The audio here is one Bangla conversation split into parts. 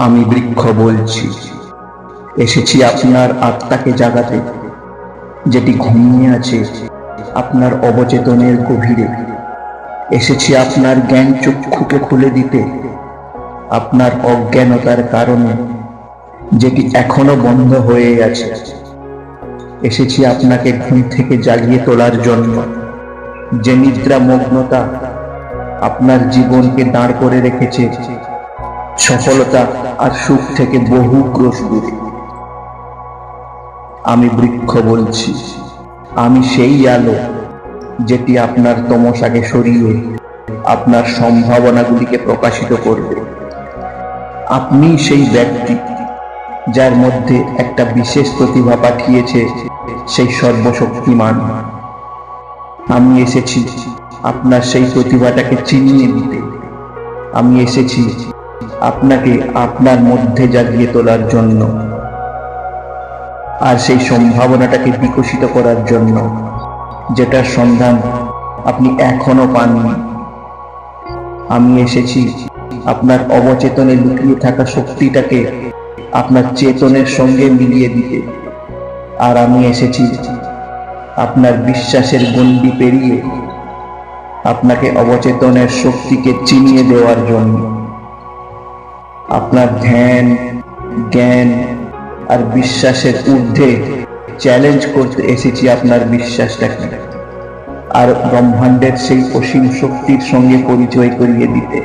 আমি বৃক্ষ বলছি, এসেছি আপনার আত্মাকে জাগাতে, যেটি ঘুমিয়ে আছে আপনার অবচেতনের গভীরে। এসেছি আপনার জ্ঞান চক্ষুকে খুলে দিতে, আপনার অজ্ঞানতার কারণে যেটি এখনো বন্ধ হয়ে আছে। এসেছি আপনাকে ঘুম থেকে জাগিয়ে তোলার জন্য, যে নিদ্রামগ্নতা আপনার জীবনকে দাঁড় করে রেখেছে সফলতা আর সুখ থেকে বহু ক্রোশ দূরে। আমি বৃক্ষ বলছি, আমি সেই আলো যেটি আপনার তমসাকে সরিয়ে আপনার সম্ভাবনাগুলিকে প্রকাশিত করবে। আপনি সেই ব্যক্তি যার মধ্যে একটা বিশেষ প্রতিভা পাঠিয়েছে সেই সর্বশক্তিমান। আমি এসেছি আপনার সেই প্রতিভাটাকে চিনিয়ে দিতে। আমি এসেছি আপনাকে আপনার মধ্যে জাগিয়ে তোলার জন্য, আর সেই সম্ভাবনাটাকে বিকশিত করার জন্য, যেটার সন্ধান আপনি এখনো পাননি। আমি এসেছি আপনার অবচেতনে লুকিয়ে থাকা শক্তিটাকে আপনার চেতনের সঙ্গে মিলিয়ে দিতে। আর আমি এসেছি আপনার বিশ্বাসের গণ্ডি পেরিয়ে আপনাকে অবচেতনের শক্তিকে চিনিয়ে দেওয়ার জন্য। আপনার ধ্যান, জ্ঞান আর বিশ্বাসের ঊর্ধ্বে চ্যালেঞ্জ করতে এসেছি আপনার বিশ্বাসটাকে, আর ব্রহ্মাণ্ডের সেই অসীম শক্তির সঙ্গে পরিচয় করিয়ে দিতে।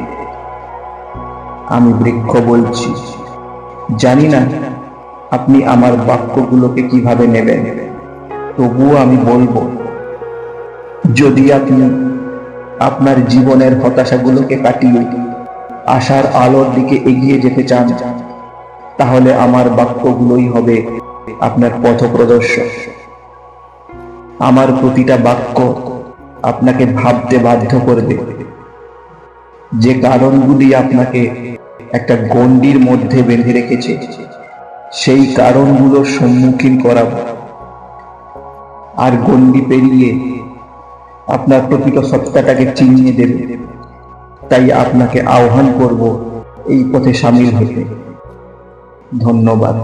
আমি বৃক্ষ বলছি, জানি না আপনি আমার বাক্যগুলোকে কিভাবে নেবেন, তবুও আমি বলবো, যদি আপনি আপনার জীবনের হতাশাগুলোকে কাটিয়ে আশার আলোর দিকে এগিয়ে যেতে চান, তাহলে আমার বাক্যগুলোই হবে আপনার পথপ্রদর্শক। আমার প্রতিটা বাক্য আপনাকে ভাবতে বাধ্য করবে, যে কারণগুলি আপনাকে একটা গণ্ডির মধ্যে বেঁধে রেখেছে সেই কারণগুলোর সম্মুখীন করাবো, আর গণ্ডি পেরিয়ে আপনার প্রকৃত সত্তাটাকে চিনিয়ে দেবে। তাই আপনাকে আহ্বান করব এই পথে সামিল হতে। ধন্যবাদ।